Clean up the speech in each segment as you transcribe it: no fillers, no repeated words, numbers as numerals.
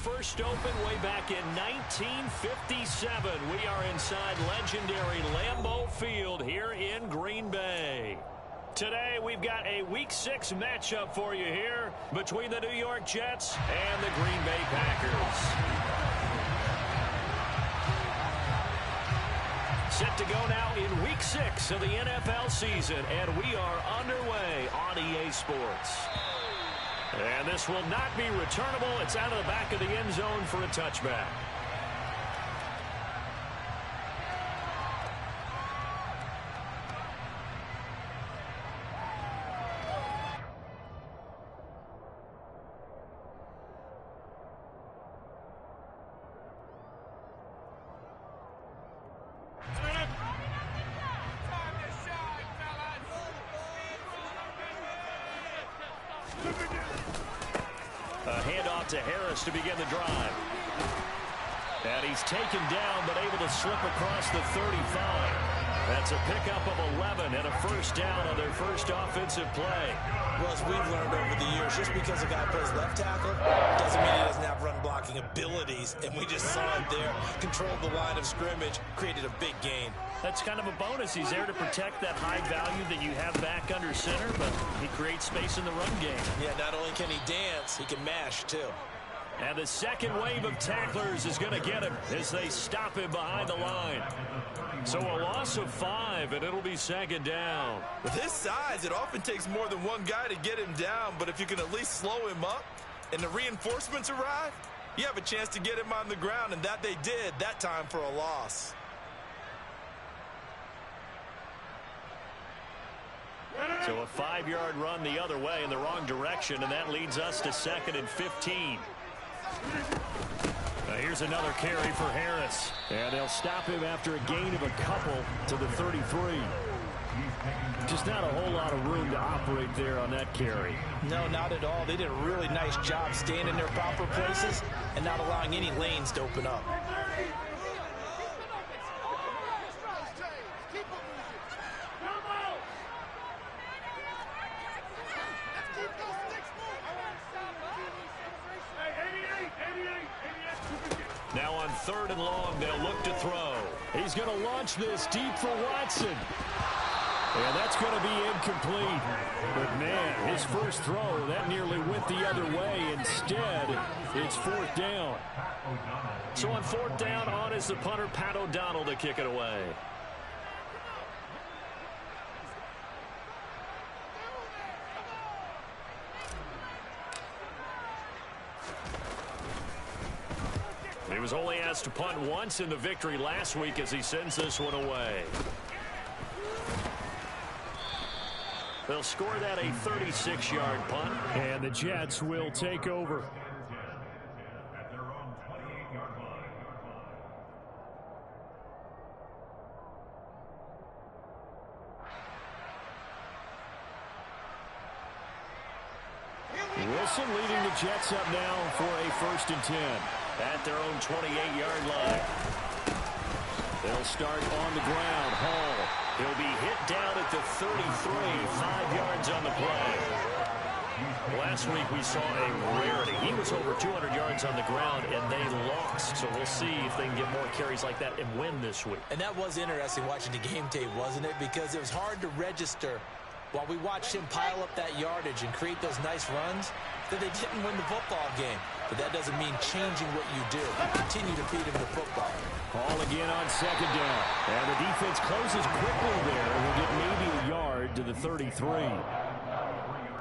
First opened way back in 1957. We are inside legendary Lambeau Field here in Green Bay. Today we've got a Week 6 matchup for you here between the New York Jets and the Green Bay Packers. Set to go now in Week 6 of the NFL season, and we are underway on EA Sports. And this will not be returnable. It's out of the back of the end zone for a touchback. A handoff to Harris to begin the drive. And he's taken down, but able to slip across the 35. That's a pickup of 11 and a first down on their first offensive play. Well, as we've learned over the years, just because a guy plays left tackle doesn't mean he doesn't have run-blocking abilities. And we just saw it there. Controlled the line of scrimmage, created a big gain. That's kind of a bonus. He's there to protect that high value that you have back under center, but he creates space in the run game. Yeah, not only can he dance, he can mash, too. And the second wave of tacklers is going to get him as they stop him behind the line. So a loss of 5, and it'll be second down. With his size, it often takes more than one guy to get him down, but if you can at least slow him up and the reinforcements arrive, you have a chance to get him on the ground, and that they did that time for a loss. So a 5-yard run the other way in the wrong direction, and that leads us to second and 15. Here's another carry for Harris. And they'll stop him after a gain of a couple to the 33. Just not a whole lot of room to operate there on that carry. No, not at all. They did a really nice job staying in their proper places and not allowing any lanes to open up. Now on 3rd and long, they'll look to throw. He's going to launch this deep for Watson. And that's going to be incomplete. But, man, his first throw, that nearly went the other way. Instead, it's 4th down. So on 4th down, on is the punter, Pat O'Donnell, to kick it away. He was only asked to punt once in the victory last week as he sends this one away. They'll score that a 36-yard punt. And the Jets will take over. Wilson leading the Jets up now for a 1st and 10. At their own 28-yard line. They'll start on the ground. Hall. He'll be hit down at the 33, 5 yards on the play. Last week we saw a rarity. He was over 200 yards on the ground, and they lost. So we'll see if they can get more carries like that and win this week. And that was interesting watching the game tape, wasn't it? Because it was hard to register while we watched him pile up that yardage and create those nice runs that they didn't win the football game. But that doesn't mean changing what you do. Continue to feed him the football. Ball again on 2nd down. And the defense closes quickly there. We'll get maybe a yard to the 33.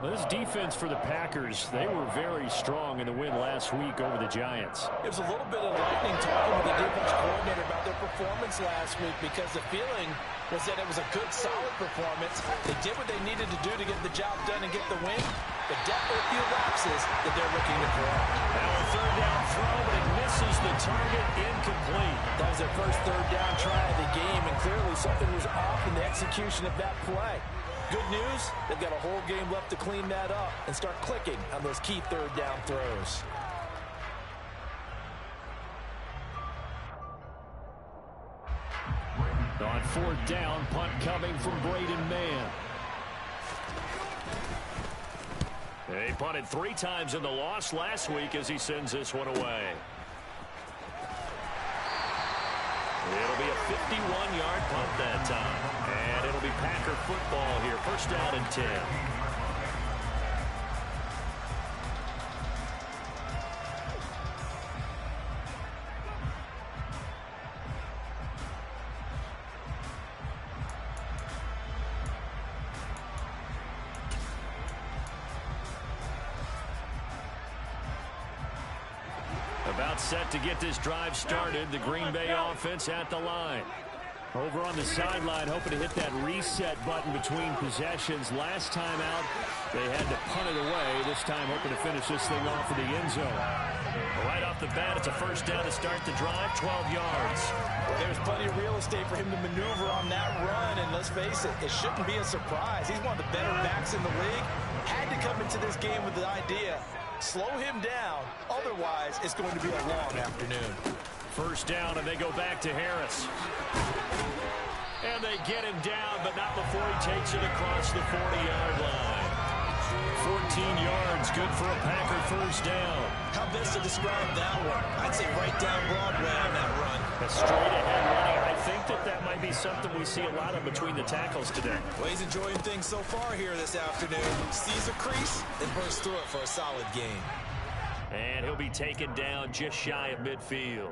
This defense for the Packers, they were very strong in the win last week over the Giants. It was a little bit enlightening talking with the defense coordinator about their performance last week because the feeling was that it was a good, solid performance. They did what they needed to do to get the job done and get the win, but definitely a few lapses that they're looking to correct. Now a 3rd down throw, but it misses the target, incomplete. That was their first 3rd down try of the game, and clearly something was off in the execution of that play. Good news, they've got a whole game left to clean that up and start clicking on those key 3rd down throws. On 4th down, punt coming from Braden Mann. He punted 3 times in the loss last week as he sends this one away. It'll be a 51-yard punt that time. And it'll be Packer football here. First down and 10. About set to get this drive started. The Green Bay offense at the line. Over on the sideline, hoping to hit that reset button between possessions. Last time out, they had to punt it away. This time, hoping to finish this thing off in the end zone. Right off the bat, it's a first down to start the drive, 12 yards. There's plenty of real estate for him to maneuver on that run, and let's face it, it shouldn't be a surprise. He's one of the better backs in the league. Had to come into this game with the idea, slow him down, otherwise it's going to be a long afternoon. First down, and they go back to Harris. And they get him down, but not before he takes it across the 40-yard line. 14 yards, good for a Packer first down. How best to describe that one? I'd say right down Broadway on that run. A straight-ahead running. I think that might be something we see a lot of between the tackles today. Well, he's enjoying things so far here this afternoon. Sees a crease, then bursts through it for a solid gain. And he'll be taken down just shy of midfield.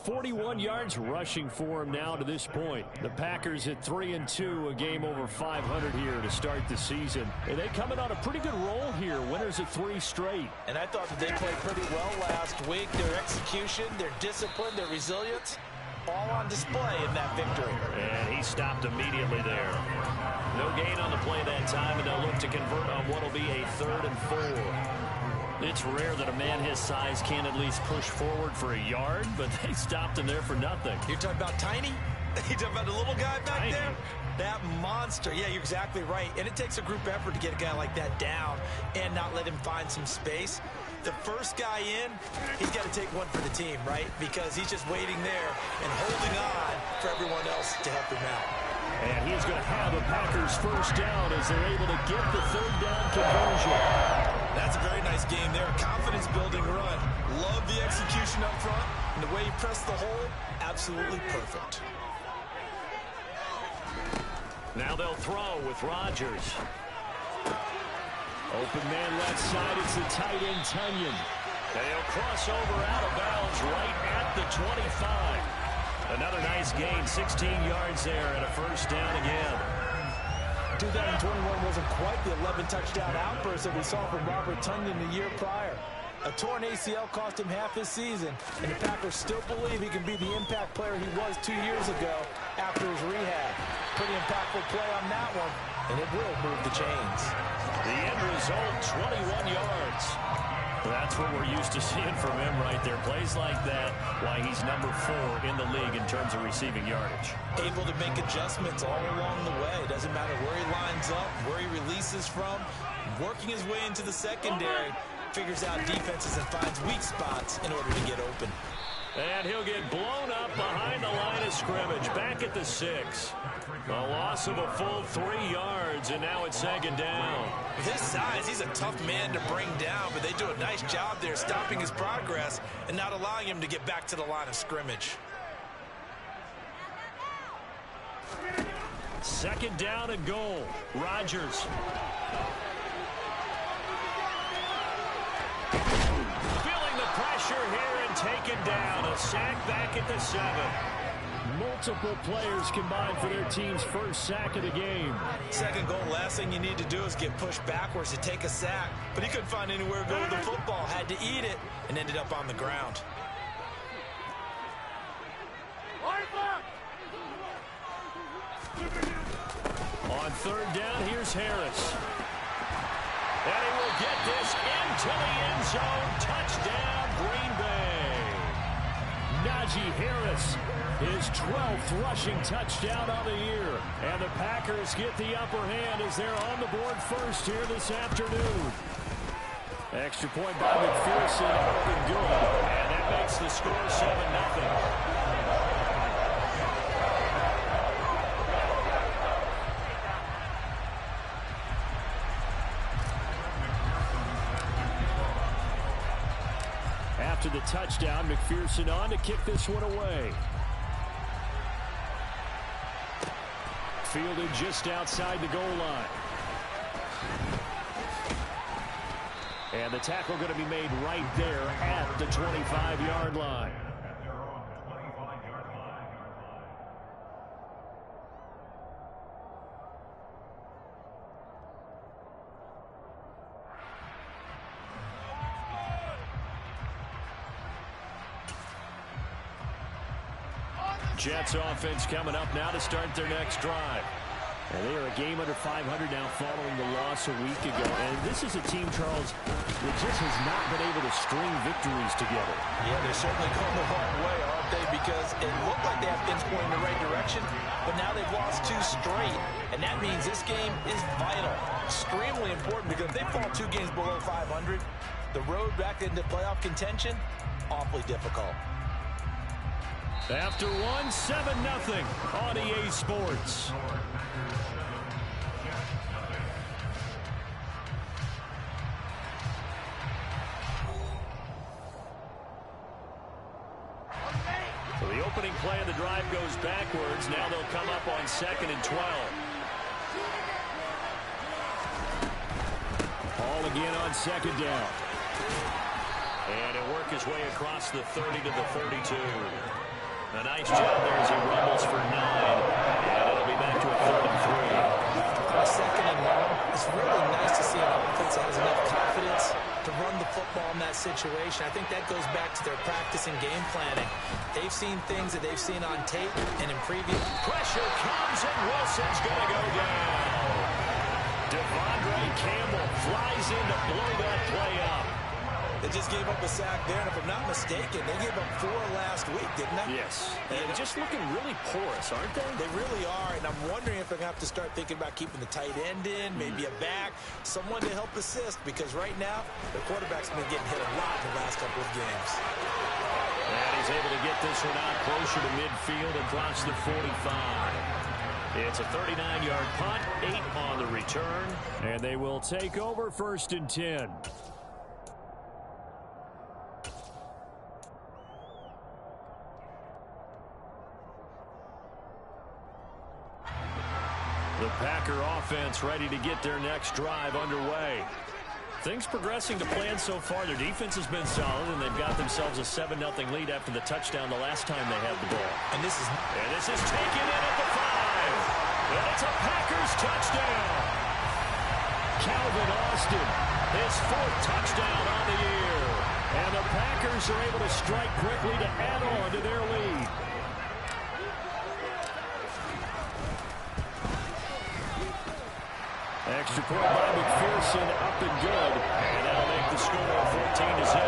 41 yards rushing for him now to this point. The Packers at 3-2, a game over 500 here to start the season. And they coming on a pretty good roll here. Winners of 3 straight. And I thought that they played pretty well last week. Their execution, their discipline, their resilience, all on display in that victory. And he stopped immediately there. No gain on the play that time, and they'll look to convert on what will be a 3rd and 4. It's rare that a man his size can't at least push forward for a yard, but they stopped him there for nothing. You're talking about tiny? You're talking about the little guy back there? That monster. Yeah, you're exactly right. And it takes a group effort to get a guy like that down and not let him find some space. The first guy in, he's got to take one for the team, right? Because he's just waiting there and holding on for everyone else to help him out. And he's going to have a Packers first down as they're able to get the 3rd down conversion. That's a very nice game there. Confidence-building run. Love the execution up front. And the way he pressed the hole, absolutely perfect. Now they'll throw with Rodgers. Open man left side. It's the tight end, Tunyon. They'll cross over out of bounds right at the 25. Another nice gain, 16 yards there, and a first down again. 2021 wasn't quite the 11-touchdown outburst that we saw from Robert Tunyon the year prior. A torn ACL cost him half his season, and the Packers still believe he can be the impact player he was 2 years ago after his rehab. Pretty impactful play on that one, and it will move the chains. The end result, 21 yards. That's what we're used to seeing from him right there. Plays like that, why he's number 4 in the league in terms of receiving yardage. Able to make adjustments all along the way. Doesn't matter where he lines up, where he releases from. Working his way into the secondary, figures out defenses and finds weak spots in order to get open. And he'll get blown up behind the line of scrimmage. Back at the 6. A loss of a full 3 yards, and now it's 2nd down. With his size, he's a tough man to bring down, but they do a nice job there stopping his progress and not allowing him to get back to the line of scrimmage. 2nd down and goal. Rodgers. Feeling the pressure here and taken down. A sack back at the 7. Multiple players combined for their team's first sack of the game. 2nd goal, last thing you need to do is get pushed backwards to take a sack. But he couldn't find anywhere to go with the football. Had to eat it and ended up on the ground. On 3rd down, here's Harris. And he will get this into the end zone. Touchdown, Green Bay. Najee Harris, his 12th rushing touchdown on the year. And the Packers get the upper hand as they're on the board first here this afternoon. Extra point by McPherson, up and good. And that makes the score 7-0. the touchdown. McPherson on to kick this one away. Fielded just outside the goal line. And the tackle going to be made right there at the 25-yard line. Jets offense coming up now to start their next drive. And they are a game under 500 now following the loss a week ago. And this is a team, Charles, that just has not been able to string victories together. Yeah, they're certainly going the wrong way, aren't they? Because it looked like they have things going in the right direction, but now they've lost 2 straight. And that means this game is vital, extremely important, because if they fall 2 games below 500, the road back into playoff contention, awfully difficult. After one, 7-0 on EA Sports. So the opening play of the drive goes backwards. Now they'll come up on 2nd and 12. Ball again on 2nd down. And he'll work his way across the 30 to the 32. A nice job there as he rumbles for 9. And it'll be back to a 3rd and 3. 2nd and long. It's really nice to see an offense that has enough confidence to run the football in that situation. I think that goes back to their practice and game planning. They've seen things that they've seen on tape and in previous. Pressure comes and Wilson's going to go down. Devondre Campbell flies in to blow that play up. They just gave up a sack there, and if I'm not mistaken, they gave up 4 last week, didn't they? Yes. And just looking really porous, aren't they? They really are, and I'm wondering if they're going to have to start thinking about keeping the tight end in, maybe a back, someone to help assist, because right now, the quarterback's been getting hit a lot in the last couple of games. And he's able to get this one out closer to midfield across the 45. It's a 39-yard punt, 8 on the return, and they will take over 1st and 10. The Packer offense ready to get their next drive underway. Things progressing to plan so far. Their defense has been solid, and they've got themselves a 7-0 lead after the touchdown the last time they had the ball. And this is taken in at the 5. And it's a Packers touchdown. Calvin Austin, his 4th touchdown on the year. And the Packers are able to strike quickly to add on to their lead. Extra point by McPherson, up and good. And that'll make the score 14-0.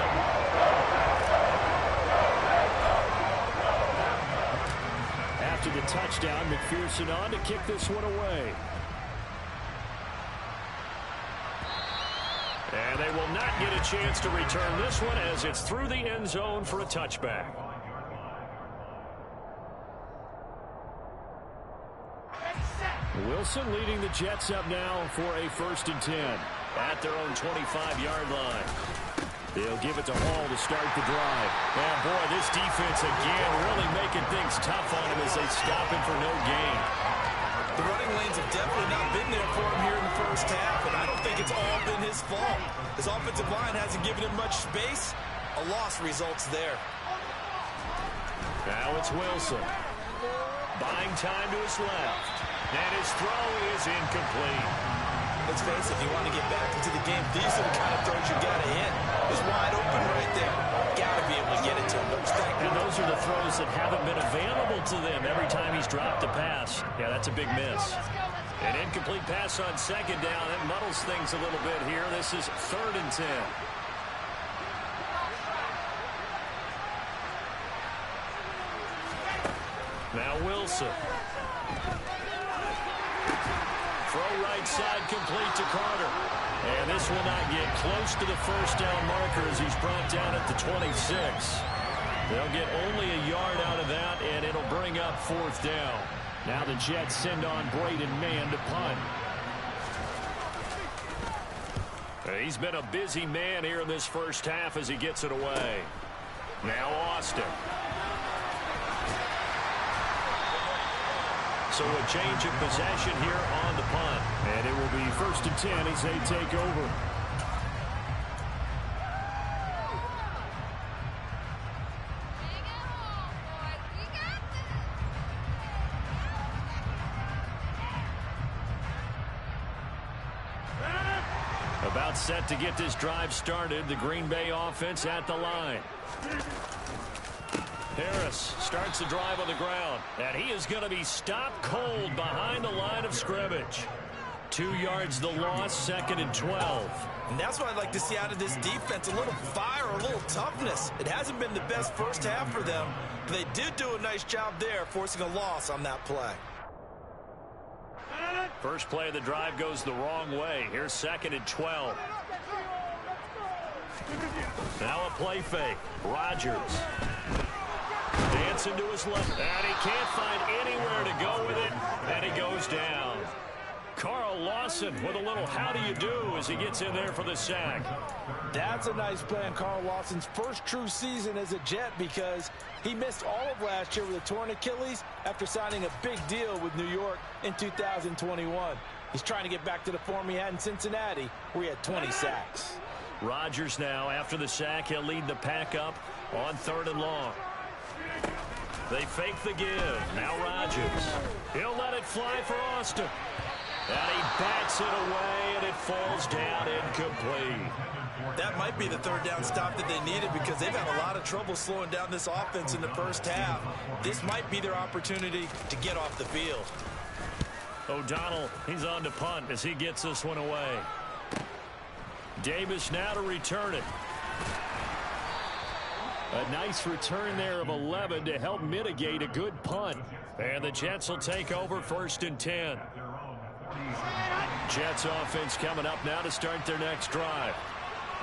After the touchdown, McPherson on to kick this one away. And they will not get a chance to return this one as it's through the end zone for a touchback. Wilson leading the Jets up now for a 1st and 10 at their own 25-yard line. They'll give it to Hall to start the drive. And boy, this defense again really making things tough on him as they stop him for no gain. The running lanes have definitely not been there for him here in the first half, and I don't think it's all been his fault. His offensive line hasn't given him much space. A loss results there. Now it's Wilson. Buying time to his left. And his throw is incomplete. Let's face it, if you want to get back into the game, these are the kind of throws you got to hit. He's wide open right there. Got to be able to get it to him. And those are the throws that haven't been available to them every time he's dropped a pass. Yeah, that's a big miss. An incomplete pass on 2nd down. That muddles things a little bit here. This is 3rd and 10. Now Wilson. Throw right side complete to Carter. And this will not get close to the 1st down marker as he's brought down at the 26. They'll get only a yard out of that, and it'll bring up 4th down. Now the Jets send on Braden Mann to punt. He's been a busy man here in this first half as he gets it away. Now Austin. So a change of possession here on the punt. And it will be 1st and 10 as they take over. About set to get this drive started. The Green Bay offense at the line. Harris starts the drive on the ground, and he is going to be stopped cold behind the line of scrimmage. 2 yards the loss, 2nd and 12. And that's what I'd like to see out of this defense, a little fire, a little toughness. It hasn't been the best first half for them, but they did do a nice job there, forcing a loss on that play. First play of the drive goes the wrong way. Here's 2nd and 12. Now a play fake. Rodgers. Dancing to his left. And he can't find anywhere to go with it. And he goes down. Carl Lawson with a little how do you do as he gets in there for the sack. That's a nice play on Carl Lawson's first true season as a Jet, because he missed all of last year with a torn Achilles after signing a big deal with New York in 2021. He's trying to get back to the form he had in Cincinnati, where he had 20 sacks. Rodgers now, after the sack, he'll lead the pack up on 3rd and long. They fake the give. Now Rodgers. He'll let it fly for Austin. And he bats it away, and it falls down incomplete. That might be the 3rd down stop that they needed, because they've had a lot of trouble slowing down this offense in the first half. This might be their opportunity to get off the field. O'Donnell, he's on to punt as he gets this one away. Davis now to return it. A nice return there of 11 to help mitigate a good punt. And the Jets will take over 1st and 10. Jets offense coming up now to start their next drive.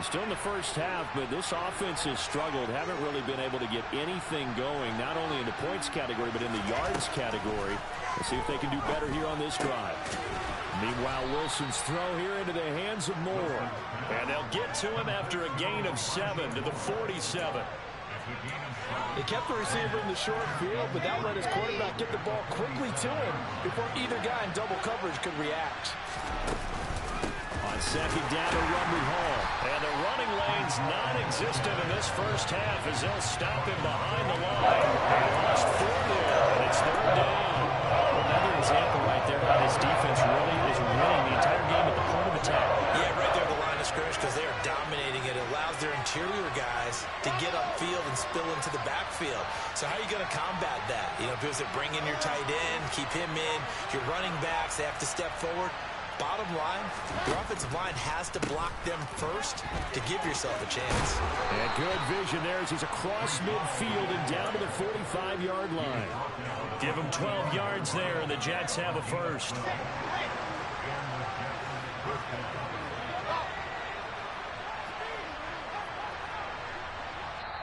Still in the first half, but this offense has struggled. Haven't really been able to get anything going, not only in the points category, but in the yards category. Let's see if they can do better here on this drive. Meanwhile, Wilson's throw here into the hands of Moore. And they'll get to him after a gain of 7 to the 47. They kept the receiver in the short field, but that let his quarterback get the ball quickly to him before either guy in double coverage could react. On 2nd down to run with Hall. And the running lane's non-existent in this first half as they'll stop him behind the line. They lost 4 there, and it's 3rd down. Another example right there how this defense really is winning the entire game at the point of attack. Yeah, right there at the line of scrimmage, because they are dominating it. It allows their interior guys to get upfield and spill into the backfield. So how are you going to combat that? You know, because they bring in your tight end, keep him in. Your running backs, they have to step forward. Bottom line, your offensive line has to block them first to give yourself a chance. And good vision there as he's across midfield and down to the 45-yard line. Give him 12 yards there, and the Jets have a first.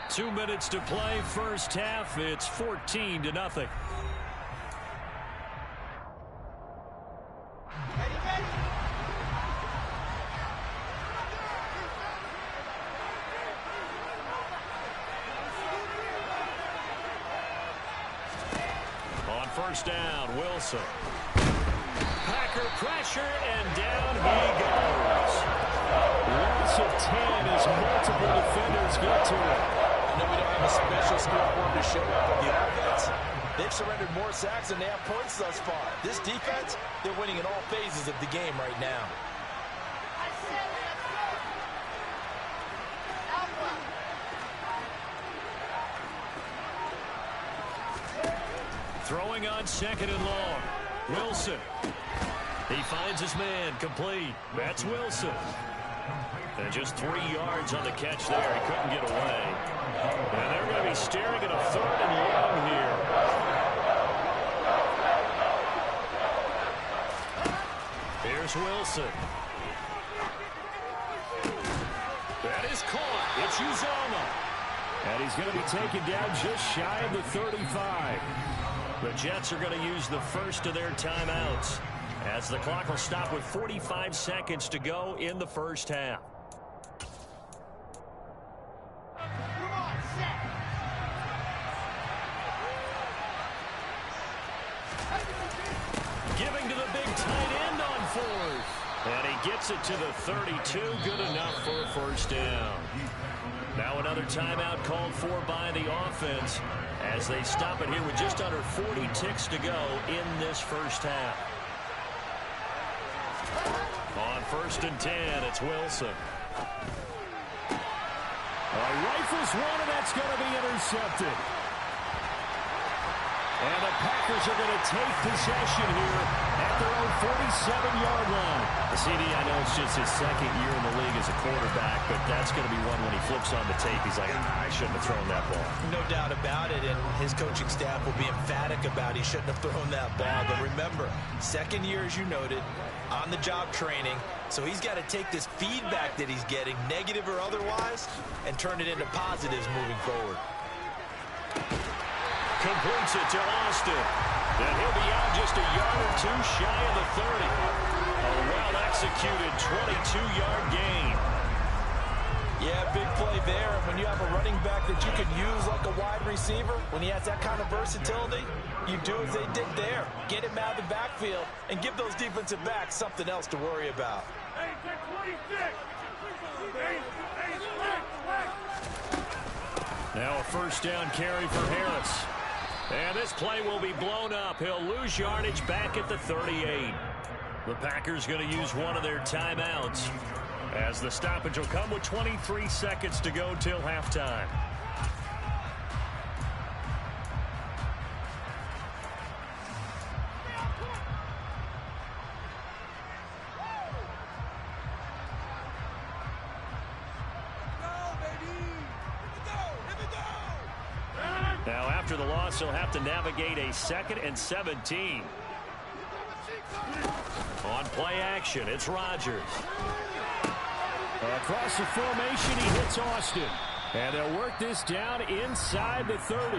Two minutes to play, first half. It's 14-0. On first down, Wilson. Packer pressure, and down he goes. Loss of 10 as multiple defenders get to it. I know we don't have a special skill form to show up with the offense. They've surrendered more sacks than they have points thus far. This defense, they're winning in all phases of the game right now. Throwing on 2nd and long. Wilson. He finds his man, complete. That's Wilson. And just 3 yards on the catch there. He couldn't get away. And they're going to be staring at a 3rd and long here. Here's Wilson. That is caught. It's Uzomah. And he's going to be taken down just shy of the 35. The Jets are going to use the first of their timeouts, as the clock will stop with 45 seconds to go in the first half. Giving to the big tight end on fourth. And he gets it to the 32. Good enough for a first down. Now another timeout called for by the offense as they stop it here with just under 40 ticks to go in this first half. On 1st and 10, it's Wilson. Rifles one, and that's going to be intercepted. And the Packers are going to take possession here at their own 47-yard line. CD, I know it's just his second year in the league as a quarterback, but that's going to be one when he flips on the tape. He's like, I shouldn't have thrown that ball. No doubt about it, and his coaching staff will be emphatic about he shouldn't have thrown that ball. But remember, second year, as you noted, on-the-job training, so he's got to take this feedback that he's getting, negative or otherwise, and turn it into positives moving forward. Completes it to Austin. And he'll be out just a yard or two shy of the 30. A well-executed 22-yard gain. Yeah, big play there. When you have a running back that you can use like a wide receiver, when he has that kind of versatility, you do as they did there. Get him out of the backfield and give those defensive backs something else to worry about. Now a first down carry for Harris. And this play will be blown up. He'll lose yardage back at the 38. The Packers going to use one of their timeouts as the stoppage will come with 23 seconds to go till halftime. Now, after the loss, he'll have to navigate a 2nd and 17. On play action, it's Rodgers. Across the formation, he hits Austin. And they'll work this down inside the 30.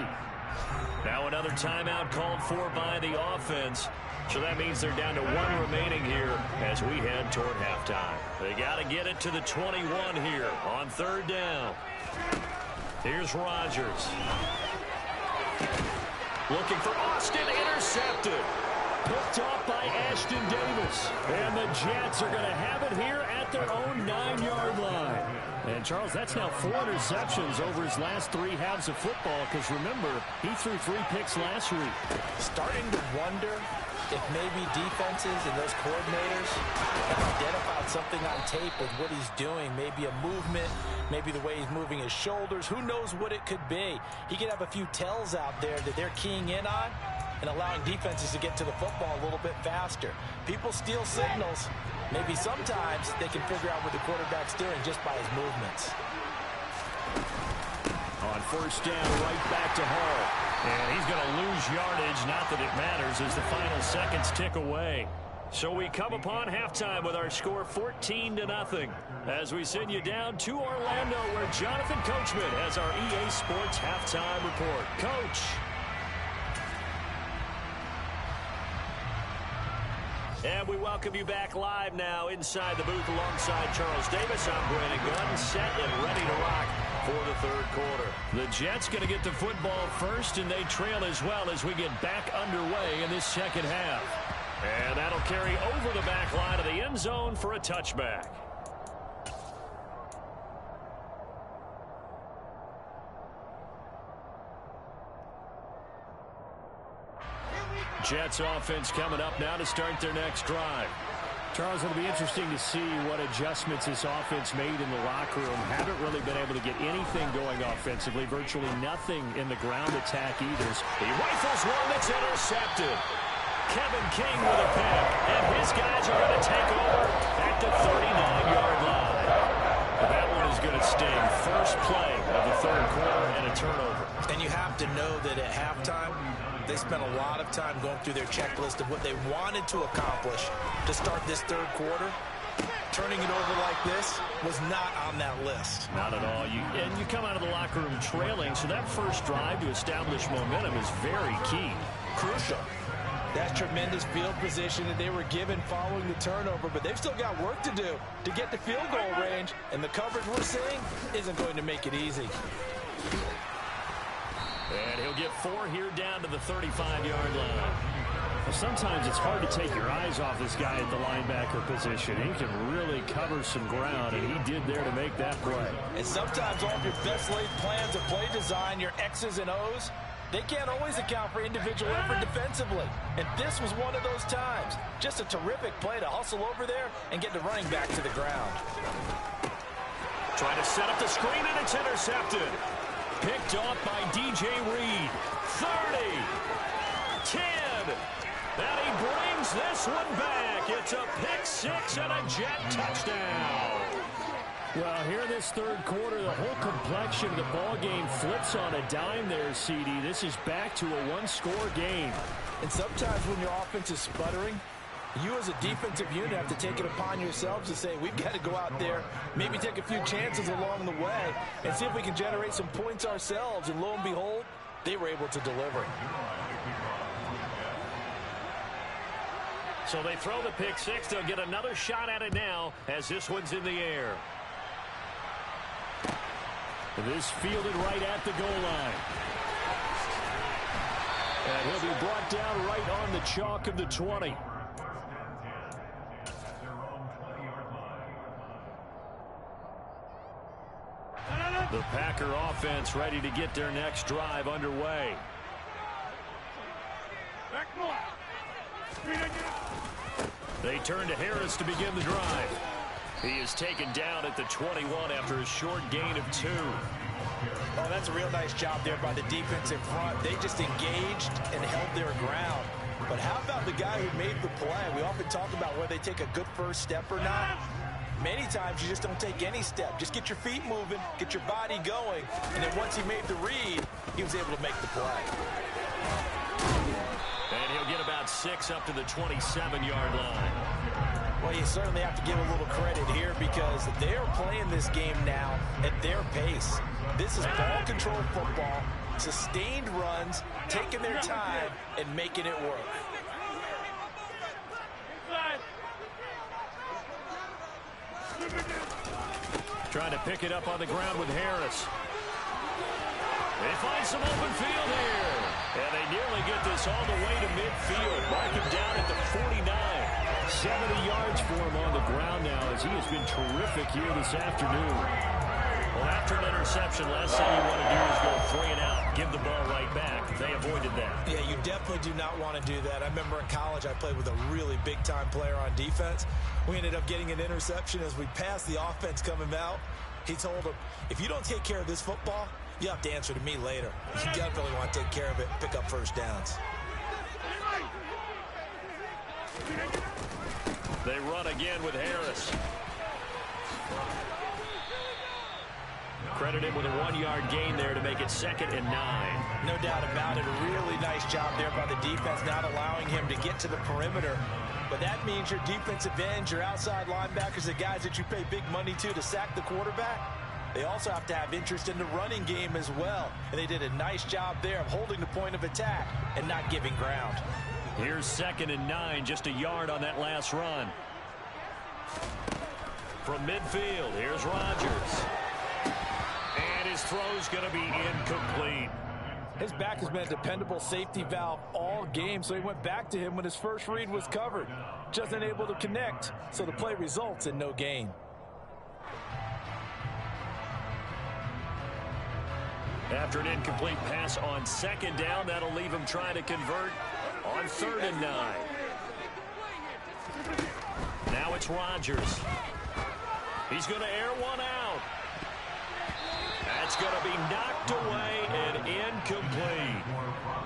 Now another timeout called for by the offense. So that means they're down to 1 remaining here as we head toward halftime. They got to get it to the 21 here on 3rd down. Here's Rodgers. Looking for Austin, intercepted. Picked off by Ashton Davis. And the Jets are going to have it here at their own 9-yard line. And, Charles, that's now 4 interceptions over his last 3 halves of football because, remember, he threw 3 picks last week. Starting to wonder if maybe defenses and those coordinators have identified something on tape with what he's doing. Maybe a movement, maybe the way he's moving his shoulders. Who knows what it could be? He could have a few tells out there that they're keying in on and allowing defenses to get to the football a little bit faster. People steal signals. Maybe sometimes they can figure out what the quarterback's doing just by his movements. On 1st down, right back to Hall. And he's going to lose yardage, not that it matters, as the final seconds tick away. So we come upon halftime with our score 14-0. As we send you down to Orlando, where Jonathan Coachman has our EA Sports halftime report. Coach. And we welcome you back live now inside the booth alongside Charles Davis. I'm Brandon Gunn, set and ready to rock for the 3rd quarter. The Jets going to get the football first, and they trail as well as we get back underway in this 2nd half. And that'll carry over the back line of the end zone for a touchback. Jets offense coming up now to start their next drive. Charles, it'll be interesting to see what adjustments this offense made in the locker room. Haven't really been able to get anything going offensively. Virtually nothing in the ground attack either. He rifles one that's intercepted. Kevin King with a pick. And his guys are going to take over at the 39-yard line. That one is going to sting. First play of the 3rd quarter and a turnover. And you have to know that at halftime, they spent a lot of time going through their checklist of what they wanted to accomplish to start this 3rd quarter. Turning it over like this was not on that list. Not at all. And you come out of the locker room trailing, so that first drive to establish momentum is very key. Crucial. That's tremendous field position that they were given following the turnover, but they've still got work to do to get to field goal range, and the coverage we're seeing isn't going to make it easy. And he'll get 4 here down to the 35-yard line. Sometimes it's hard to take your eyes off this guy at the linebacker position. He can really cover some ground, and he did there to make that play. And sometimes all of your best laid plans of play design, your X's and O's, they can't always account for individual effort defensively. And this was one of those times. Just a terrific play to hustle over there and get the running back to the ground. Trying to set up the screen, and it's intercepted. Picked off by DJ Reed. 30. 10. And he brings this one back. It's a pick six and a Jet touchdown. Well, here in this third quarter, the whole complexion of the ball game flips on a dime there, CD. This is back to a one-score game. And sometimes when your offense is sputtering, you as a defensive unit have to take it upon yourselves to say, we've got to go out there, maybe take a few chances along the way, and see if we can generate some points ourselves. And lo and behold, they were able to deliver. So they throw the pick six. They'll get another shot at it now as this one's in the air. This fielded right at the goal line. And he'll be brought down right on the chalk of the 20. The Packer offense ready to get their next drive underway. They turn to Harris to begin the drive. He is taken down at the 21 after a short gain of 2. Oh, that's a real nice job there by the defensive front. They just engaged and held their ground. But how about the guy who made the play? We often talk about whether they take a good first step or not. Many times you just don't take any step. Just get your feet moving, get your body going, and then once he made the read, he was able to make the play. And he'll get about 6 up to the 27-yard line. Well, you certainly have to give a little credit here because they are playing this game now at their pace. This is ball control football, sustained runs, taking their time, and making it work. Trying to pick it up on the ground with Harris. They find some open field here. And they nearly get this all the way to midfield. Mark him down at the 49. 70 yards for him on the ground now as he has been terrific here this afternoon. Well, after an interception, last thing you want to do is go 3 and out, give the ball right back. They avoided that. Yeah, you definitely do not want to do that. I remember in college I played with a really big-time player on defense. We ended up getting an interception as we passed the offense coming out. He told him, if you don't take care of this football, you have to answer to me later. You definitely want to take care of it and pick up first downs. They run again with Harris. Credit him with a 1-yard gain there to make it 2nd and 9. No doubt about it. A really nice job there by the defense, not allowing him to get to the perimeter. But that means your defensive ends, your outside linebackers, the guys that you pay big money to sack the quarterback, they also have to have interest in the running game as well. And they did a nice job there of holding the point of attack and not giving ground. Here's 2nd and 9, just a yard on that last run. From midfield, here's Rodgers. And his throw's going to be incomplete. His back has been a dependable safety valve all game, so he went back to him when his first read was covered. Just unable to connect, so the play results in no gain. After an incomplete pass on 2nd down, that'll leave him trying to convert on 3rd and 9. Now it's Rodgers. He's going to air one out. That's going to be knocked away and incomplete.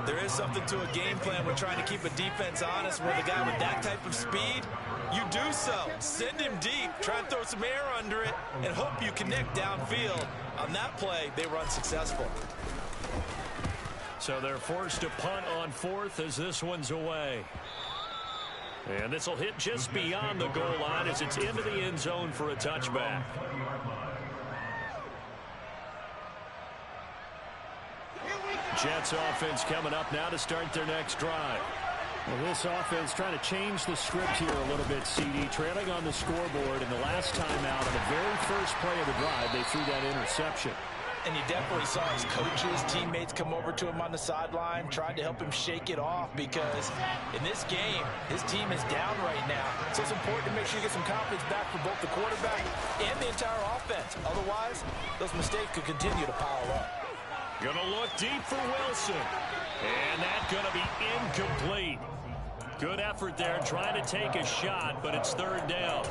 There is something to a game plan. We're trying to keep a defense honest with a guy with that type of speed. You do so. Send him deep. Try and throw some air under it and hope you connect downfield. On that play, they were unsuccessful. So they're forced to punt on 4th as this one's away. And this will hit just beyond the goal line as it's into the end zone for a touchback. Jets offense coming up now to start their next drive. Well, this offense trying to change the script here a little bit, CD. Trailing on the scoreboard, and the last time out on the very first play of the drive, they threw that interception. And you definitely saw his coaches, teammates come over to him on the sideline, tried to help him shake it off because in this game, his team is down right now. So it's important to make sure you get some confidence back for both the quarterback and the entire offense. Otherwise, those mistakes could continue to pile up. Gonna look deep for Wilson. And that's gonna be incomplete. Good effort there trying to take a shot, but it's third down.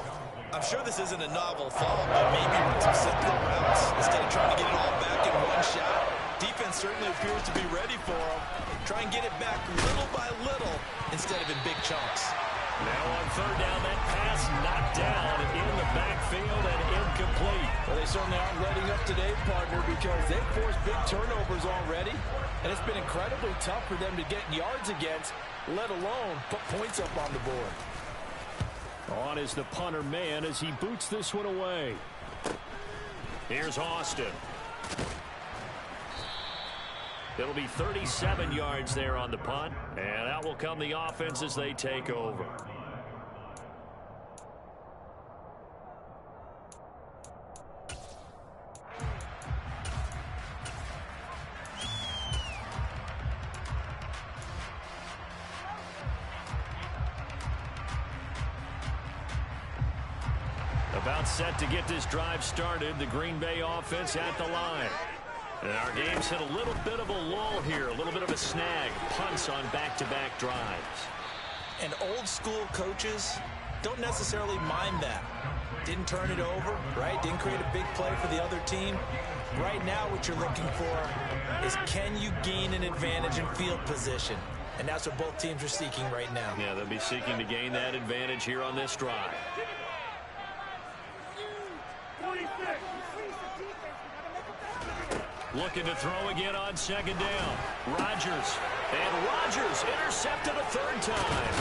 I'm sure this isn't a novel thought, but maybe with some simpler routes instead of trying to get it all back in one shot. Defense certainly appears to be ready for him. Try and get it back little by little instead of in big chunks. Now on third down, that pass knocked down in the backfield and incomplete. Well, they certainly aren't letting up today, partner, because they've forced big turnovers already, and it's been incredibly tough for them to get yards against, let alone put points up on the board. On is the punter man as he boots this one away. Here's Austin. It'll be 37 yards there on the punt, and out will come the offense as they take over. About set to get this drive started. The Green Bay offense at the line. And our game's hit a little bit of a lull here, a little bit of a snag. Punts on back-to-back drives. And old school coaches don't necessarily mind that. Didn't turn it over, right? Didn't create a big play for the other team. Right now what you're looking for is can you gain an advantage in field position? And that's what both teams are seeking right now. Yeah, they'll be seeking to gain that advantage here on this drive. Looking to throw again on second down. Rodgers. And Rodgers intercepted a third time.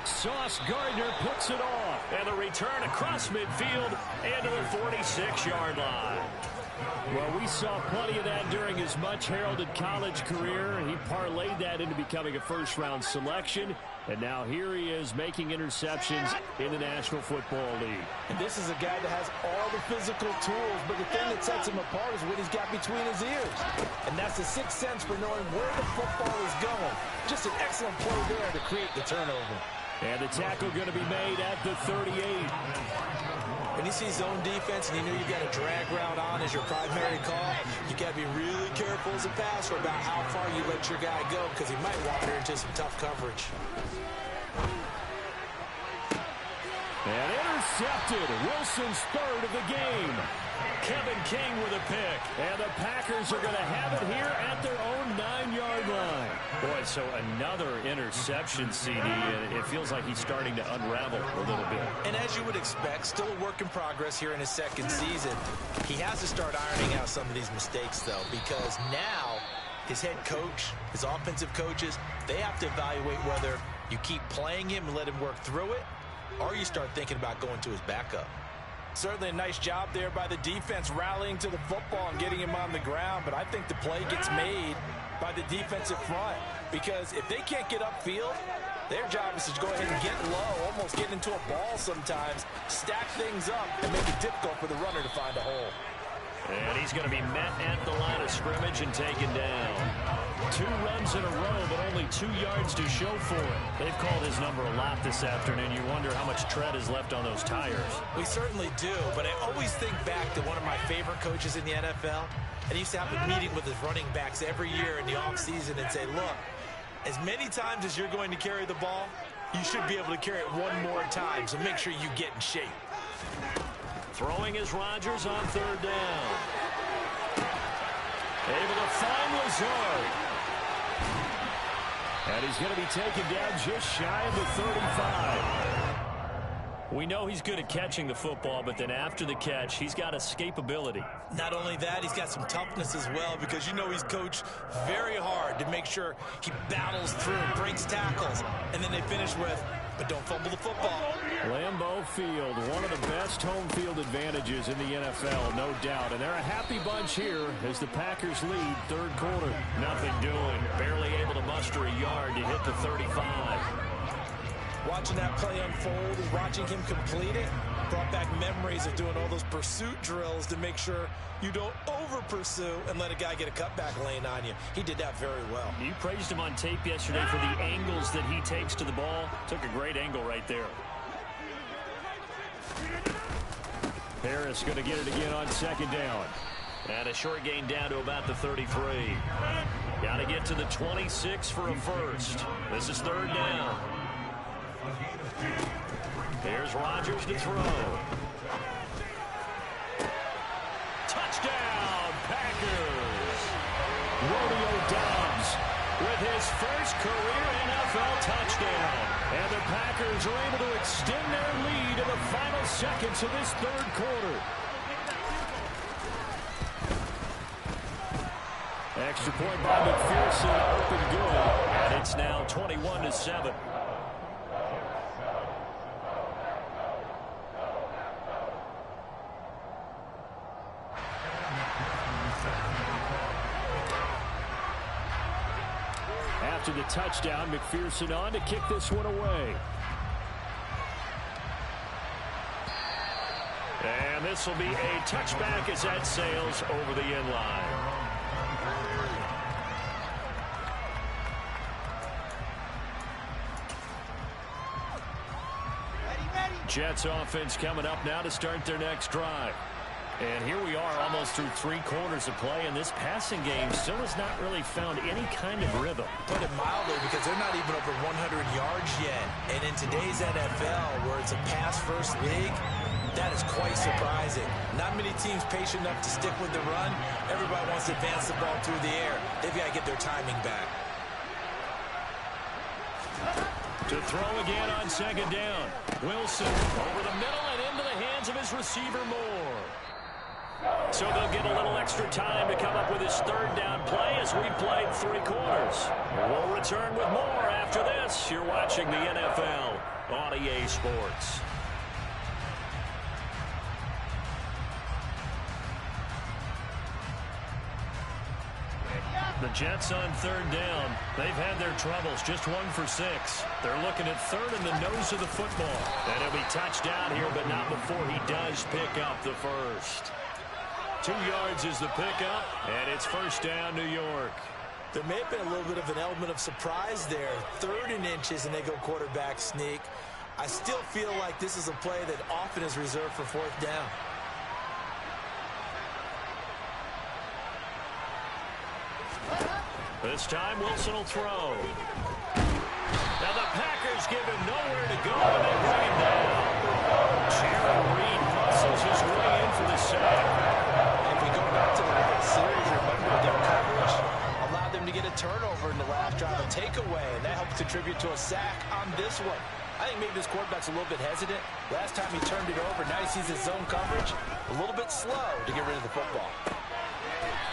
Sauce Gardner puts it off. And the return across midfield and to the 46-yard line. Well, we saw plenty of that during his much-heralded college career. He parlayed that into becoming a first-round selection. And now here he is making interceptions in the National Football League. And this is a guy that has all the physical tools, but the thing that sets him apart is what he's got between his ears. And that's the sixth sense for knowing where the football is going. Just an excellent play there to create the turnover. And the tackle going to be made at the 38. When you see zone defense and you know you've got a drag route on as your primary call, you got to be really careful as a passer about how far you let your guy go because he might wander into some tough coverage. And intercepted. Wilson's third of the game. Kevin King with a pick. And the Packers are going to have it here at their own 9-yard line. Boy, so another interception, CD, and it feels like he's starting to unravel a little bit. And as you would expect, still a work in progress here in his second season. He has to start ironing out some of these mistakes, though, because now his head coach, his offensive coaches, they have to evaluate whether you keep playing him and let him work through it, or you start thinking about going to his backup. Certainly a nice job there by the defense rallying to the football and getting him on the ground, but I think the play gets made by the defensive front because if they can't get upfield, their job is to go ahead and get low, almost get into a ball sometimes, stack things up, and make it difficult for the runner to find a hole. And he's going to be met at the line of scrimmage and taken down. 2 runs in a row, but only 2 yards to show for it. They've called his number a lot this afternoon. You wonder how much tread is left on those tires. We certainly do, but I always think back to one of my favorite coaches in the NFL. And he used to have a meeting with his running backs every year in the offseason and say, look, as many times as you're going to carry the ball, you should be able to carry it one more time, so make sure you get in shape. Throwing is Rodgers on third down. Able to find Lazard. And he's going to be taken down just shy of the 35. We know he's good at catching the football, but then after the catch, he's got escapability. Not only that, he's got some toughness as well because you know he's coached very hard to make sure he battles through, breaks tackles, and then they finish with, but don't fumble the football. Lambeau Field, one of the best home field advantages in the NFL, no doubt. And they're a happy bunch here as the Packers lead third quarter. Nothing doing, barely able to muster a yard to hit the 35. Watching that play unfold and watching him complete it, Brought back memories of doing all those pursuit drills to make sure you don't over-pursue and let a guy get a cutback lane on you. He did that very well. You praised him on tape yesterday for the angles that he takes to the ball. Took a great angle right there. Harris going to get it again on second down. And a short gain down to about the 33. Got to get to the 26 for a first. This is third down. Here's Rodgers to throw. Touchdown, Packers. Romeo Doubs with his first career NFL touchdown. And the Packers are able to extend their lead in the final seconds of this third quarter. Extra point by McPherson, open good. And it's now 21-7. After the touchdown, McPherson on to kick this one away. And this will be a touchback as that sails over the end line. Jets offense coming up now to start their next drive. And here we are almost through 3 quarters of play, and this passing game still has not really found any kind of rhythm. Put it mildly, because they're not even over 100 yards yet. And in today's NFL, where it's a pass-first league, that is quite surprising. Not many teams patient enough to stick with the run. Everybody wants to advance the ball through the air. They've got to get their timing back. To throw again on second down. Wilson over the middle and into the hands of his receiver Moore. So they'll get a little extra time to come up with his third down play as we played 3 quarters. We'll return with more after this. You're watching the NFL on EA Sports. The Jets on third down. They've had their troubles, just 1 for 6. They're looking at third in the nose of the football. And he'll be touched down here, but not before he does pick up the first. 2 yards is the pickup, and it's first down, New York. There may have been a little bit of an element of surprise there. 3rd and inches, and they go quarterback sneak. I still feel like this is a play that often is reserved for 4th down. This time, Wilson will throw. Now the Packers give him nowhere to go, and they bring him down. Jaron Reed muscles his way in for the sack. If we go back to the World Series, remember their coverage allowed them to get a turnover in the last drive, a takeaway, and that helped contribute to a sack on this one. I think maybe this quarterback's a little bit hesitant. Last time he turned it over, now he sees his zone coverage a little bit slow to get rid of the football.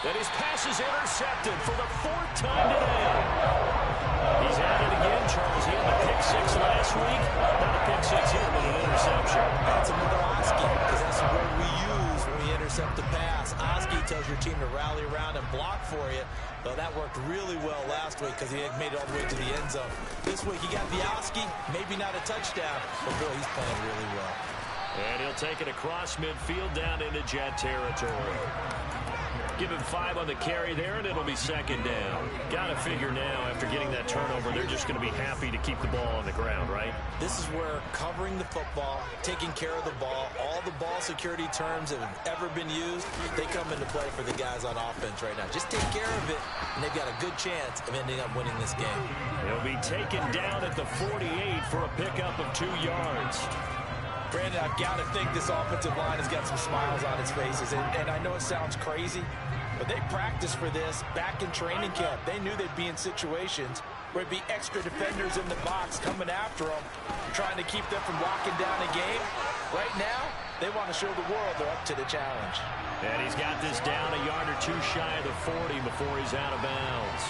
And his pass is intercepted for the 4th time today. He's at it again, Charles. He had the pick 6 last week. Not a pick 6 here, but an interception. That's another Oski, because that's the word we use when we intercept the pass. Oski tells your team to rally around and block for you. Well, that worked really well last week because he had made it all the way to the end zone. This week he got the Oski, maybe not a touchdown, but boy, he's playing really well. And he'll take it across midfield down into Jet territory. Give him 5 on the carry there, and it'll be second down. Got to figure now, after getting that turnover, they're just going to be happy to keep the ball on the ground, right? This is where covering the football, taking care of the ball, all the ball security terms that have ever been used, they come into play for the guys on offense right now. Just take care of it, and they've got a good chance of ending up winning this game. He'll be taken down at the 48 for a pickup of 2 yards. Brandon, I've got to think this offensive line has got some smiles on its faces. And I know it sounds crazy, but they practiced for this back in training camp. They knew they'd be in situations where it'd be extra defenders in the box coming after them, trying to keep them from locking down a game. Right now, they want to show the world they're up to the challenge. And he's got this down a yard or 2 shy of the 40 before he's out of bounds.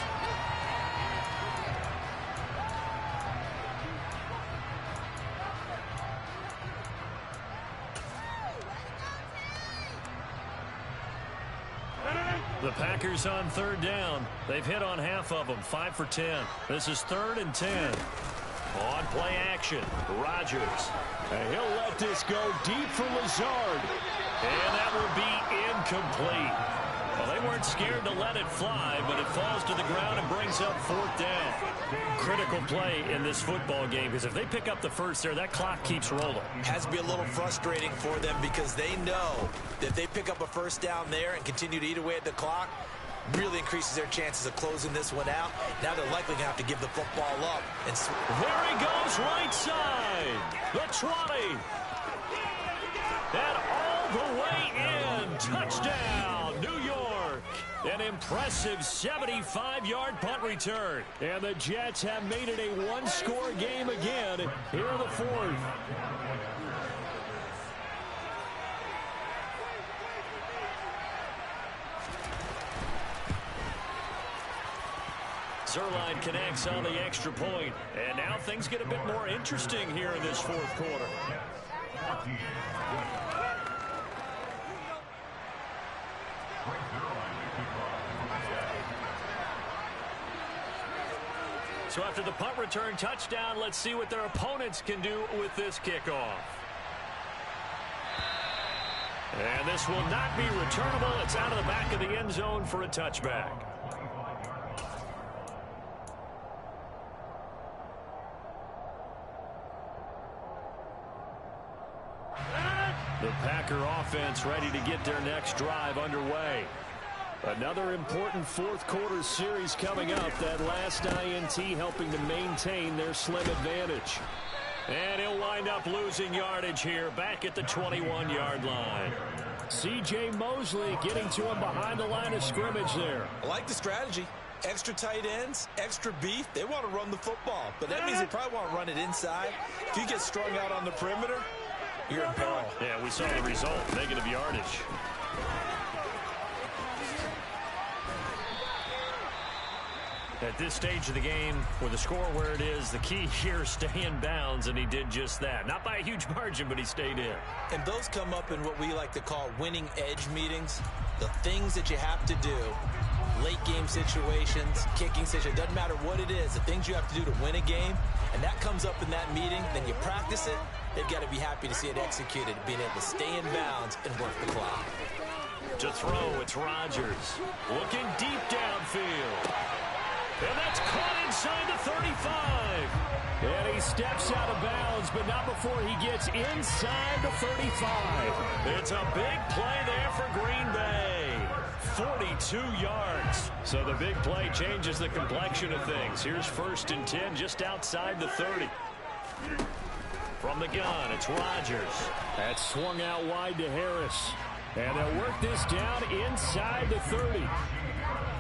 The Packers on third down. They've hit on half of them, 5 for 10. This is 3rd and 10. On play action, Rodgers. And he'll let this go deep for Lazard. And that will be incomplete. Well, they weren't scared to let it fly, but it falls to the ground and brings up 4th down. Critical play in this football game, because if they pick up the first there, that clock keeps rolling. Has to be a little frustrating for them because they know that if they pick up a first down there and continue to eat away at the clock, really increases their chances of closing this one out. Now they're likely going to have to give the football up. And there he goes, right side. The 20. And all the way in. Touchdown, New York. An impressive 75-yard punt return. And the Jets have made it a one-score game again here in the 4th. Zuerlein connects on the extra point. And now things get a bit more interesting here in this 4th quarter. So after the punt return touchdown, let's see what their opponents can do with this kickoff. And this will not be returnable. It's out of the back of the end zone for a touchback. The Packer offense ready to get their next drive underway. Another important 4th quarter series coming up. That last INT helping to maintain their slim advantage. And he'll wind up losing yardage here back at the 21-yard line. C.J. Mosley getting to him behind the line of scrimmage there. I like the strategy. Extra tight ends, extra beef. They want to run the football, but that means they probably want to run it inside. If you get strung out on the perimeter, you're in peril. Yeah, we saw the result. Negative yardage. At this stage of the game, with the score where it is, the key here is stay in bounds, and he did just that. Not by a huge margin, but he stayed in. And those come up in what we like to call winning edge meetings. The things that you have to do, late game situations, kicking situations, doesn't matter what it is, the things you have to do to win a game, and that comes up in that meeting, then you practice it, they've got to be happy to see it executed, being able to stay in bounds and work the clock. To throw, it's Rodgers. Looking deep downfield. And that's caught inside the 35. And he steps out of bounds, but not before he gets inside the 35. It's a big play there for Green Bay. 42 yards. So the big play changes the complexion of things. Here's 1st and 10 just outside the 30. From the gun, it's Rodgers. That's swung out wide to Harris. And they'll work this down inside the 30.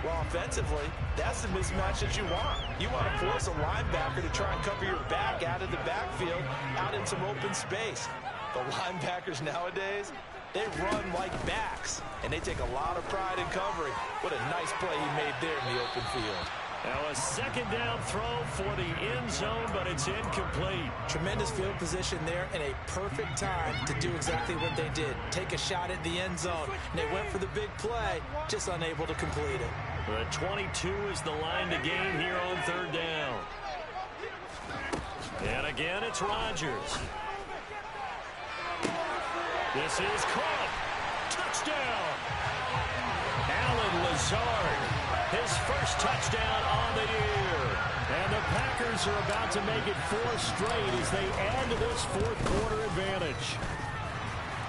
Well, offensively, that's the mismatch that you want. You want to force a linebacker to try and cover your back out of the backfield, out in some open space. The linebackers nowadays, they run like backs, and they take a lot of pride in covering. What a nice play he made there in the open field. Now a 2nd down throw for the end zone, but it's incomplete. Tremendous field position there and a perfect time to do exactly what they did. Take a shot at the end zone. And they went for the big play, just unable to complete it. The 22 is the line to gain here on 3rd down. And again, it's Rodgers. This is caught. Touchdown. Allen Lazard. His first touchdown on the year. And the Packers are about to make it 4 straight as they add to this 4th quarter advantage.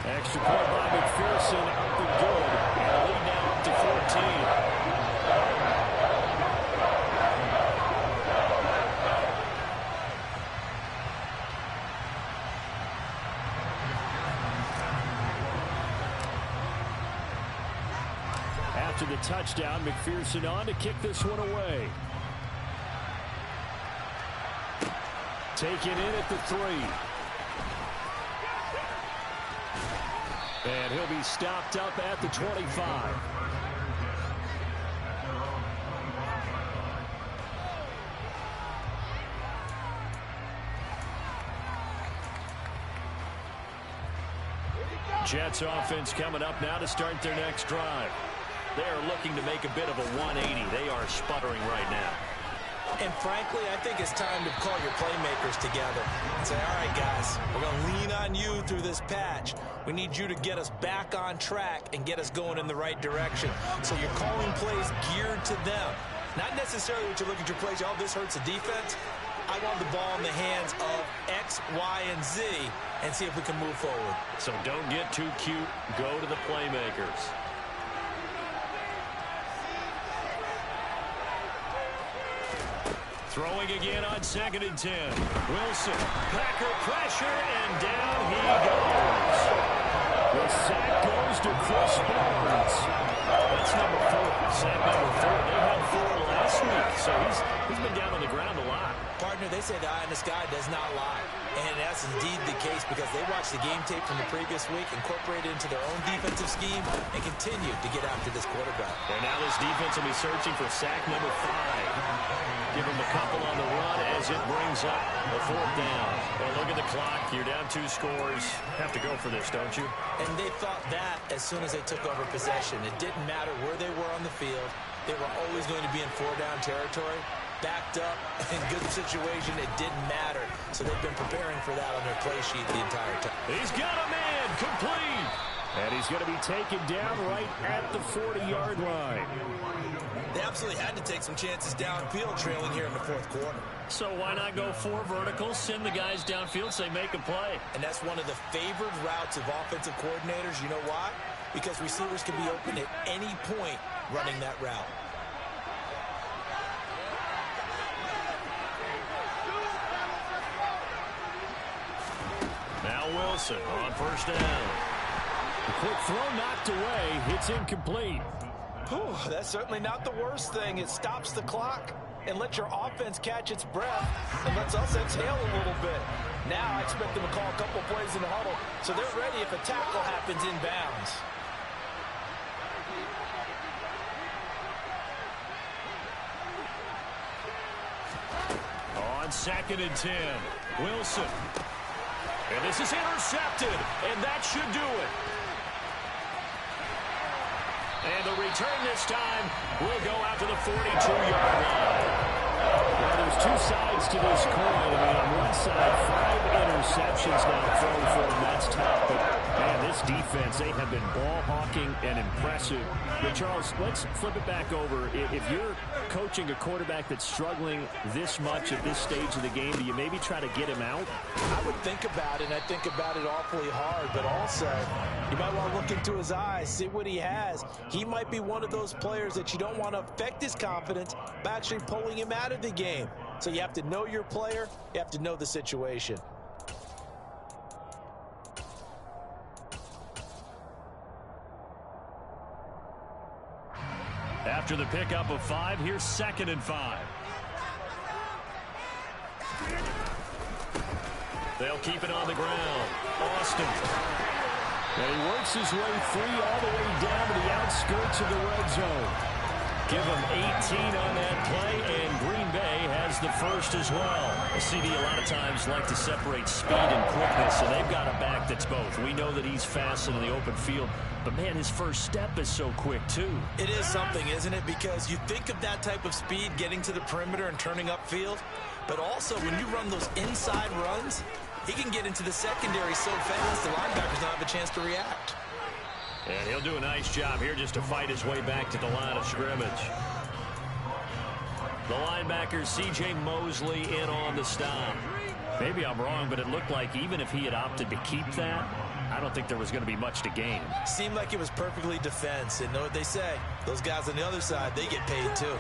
Extra point by McPherson up and good. And the lead now up to 14. After the touchdown, McPherson on to kick this one away. Taken in at the 3. And he'll be stopped up at the 25. Jets offense coming up now to start their next drive. They are looking to make a bit of a 180. They are sputtering right now. And frankly, I think it's time to call your playmakers together and say, all right, guys, we're going to lean on you through this patch. We need you to get us back on track and get us going in the right direction. So you're calling plays geared to them. Not necessarily what you look at your plays, oh, this hurts the defense. I want the ball in the hands of X, Y, and Z and see if we can move forward. So don't get too cute. Go to the playmakers. Throwing again on 2nd and 10. Wilson, Packer pressure, and down he goes. The sack goes to Chris Barnes. That's number 4. Sack number 4. They had 4 last week, so he's been down on the ground a lot. Partner, they say the eye in the sky does not lie. And that's indeed the case because they watched the game tape from the previous week, incorporated it into their own defensive scheme, and continued to get after this quarterback. And now this defense will be searching for sack number 5. Give him a couple on the run as it brings up a 4th down. Well, look at the clock. You're down 2 scores. Have to go for this, don't you? And they thought that as soon as they took over possession. It didn't matter where they were on the field. They were always going to be in 4-down territory. Backed up, in good situation, it didn't matter. So they've been preparing for that on their play sheet the entire time. He's got a man, complete. And he's going to be taken down right at the 40-yard line. They absolutely had to take some chances downfield trailing here in the 4th quarter. So why not go 4 verticals, send the guys downfield, say make a play. And that's one of the favored routes of offensive coordinators. You know why? Because receivers can be open at any point running that route. Now Wilson on 1st down. The quick throw knocked away. It's incomplete. Whew, that's certainly not the worst thing. It stops the clock and lets your offense catch its breath and lets us exhale a little bit. Now I expect them to call a couple plays in the huddle so they're ready if a tackle happens inbounds. On 2nd and 10, Wilson. And this is intercepted, and that should do it. And the return this time will go out to the 42-yard line. Well, there's 2 sides to this coin. I mean, on one side, 5 interceptions now thrown for him. That's tough. But, man, this defense, they have been ball hawking and impressive. But, Charles, let's flip it back over. If you're coaching a quarterback that's struggling this much at this stage of the game, do you maybe try to get him out? I would think about it, and I think about it awfully hard. But also, you might want to look into his eyes, see what he has. He might be one of those players that you don't want to affect his confidence by actually pulling him out of the game. So you have to know your player. You have to know the situation. After the pickup of 5, here's 2nd and 5. They'll keep it on the ground. Austin. And he works his way free all the way down to the outskirts of the red zone. Give him 18 on that play, and Green Bay has the first as well. The CD a lot of times like to separate speed and quickness, and they've got a back that's both. We know that he's fast in the open field, but, man, his first step is so quick, too. It is something, isn't it? Because you think of that type of speed getting to the perimeter and turning upfield, but also when you run those inside runs, he can get into the secondary so fast the linebackers don't have a chance to react. And he'll do a nice job here just to fight his way back to the line of scrimmage. The linebacker, C.J. Mosley, in on the stop. Maybe I'm wrong, but it looked like even if he had opted to keep that, I don't think there was going to be much to gain. Seemed like it was perfectly defense. And know what they say? Those guys on the other side, they get paid too.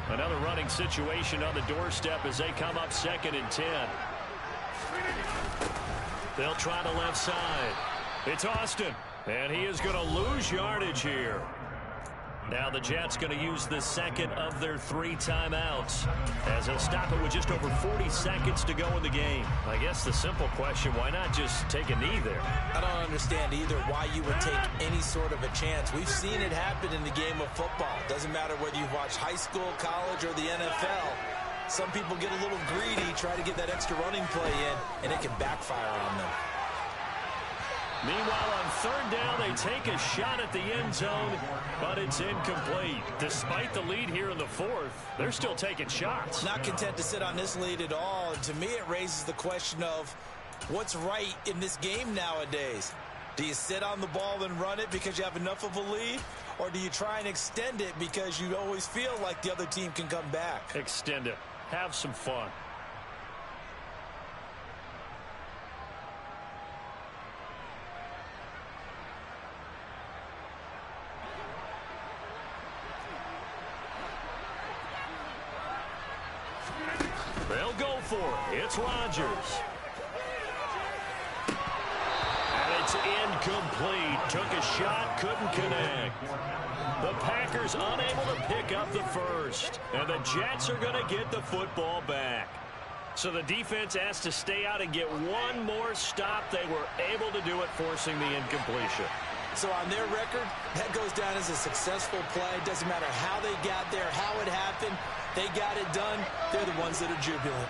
Another running situation on the doorstep as they come up 2nd and 10. They'll try the left side. It's Austin, and he is going to lose yardage here. Now the Jets going to use the second of their 3 timeouts as they'll stop it with just over 40 seconds to go in the game. I guess the simple question, why not just take a knee there? I don't understand either why you would take any sort of a chance. We've seen it happen in the game of football. Doesn't matter whether you've watched high school, college, or the NFL. Some people get a little greedy, try to get that extra running play in, and it can backfire on them. Meanwhile, on third down, they take a shot at the end zone, but it's incomplete. Despite the lead here in the fourth, they're still taking shots. Not content to sit on this lead at all. And to me, it raises the question of what's right in this game nowadays. Do you sit on the ball and run it because you have enough of a lead? Or do you try and extend it because you always feel like the other team can come back? Extend it. Have some fun. They'll go for it. It's Rodgers. And it's incomplete. Took a shot, couldn't connect. The Packers unable to pick up the first. And the Jets are going to get the football back. So the defense has to stay out and get one more stop. They were able to do it, forcing the incompletion. So on their record, that goes down as a successful play. Doesn't matter how they got there, how it happened. They got it done. They're the ones that are jubilant.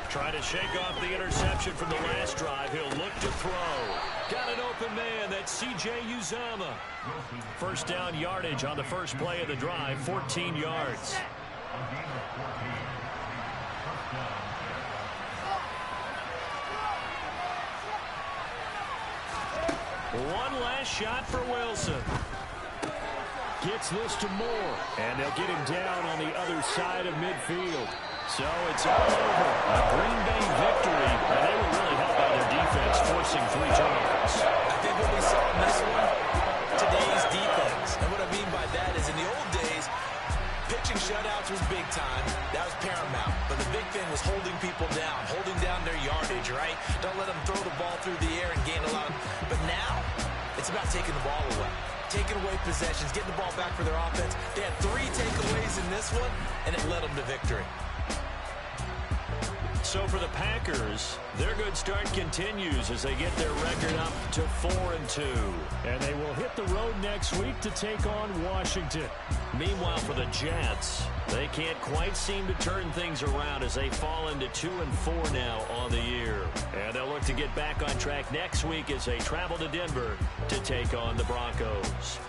Trying to shake off the interception from the last drive. He'll look to throw. Got an open man. That's C.J. Uzomah. First down yardage on the first play of the drive, 14 yards. One last shot for Wilson. Gets this to Moore. And they'll get him down on the other side of midfield. So it's all over. A Green Bay victory. And they were really helped by their defense, forcing 3 turnovers. I think what we saw in this one, today's defense. And what I mean by that is in the old days, pitching shutouts was big time. That was paramount. But the big thing was holding people down, holding down their yardage, right? Don't let them throw the ball through the air and gain a lot. But now, it's about taking the ball away. Taking away possessions, getting the ball back for their offense. They had 3 takeaways in this one, and it led them to victory. So for the Packers, their good start continues as they get their record up to 4-2. And they will hit the road next week to take on Washington. Meanwhile, for the Jets, they can't quite seem to turn things around as they fall into 2-4 now on the year. And they'll look to get back on track next week as they travel to Denver to take on the Broncos.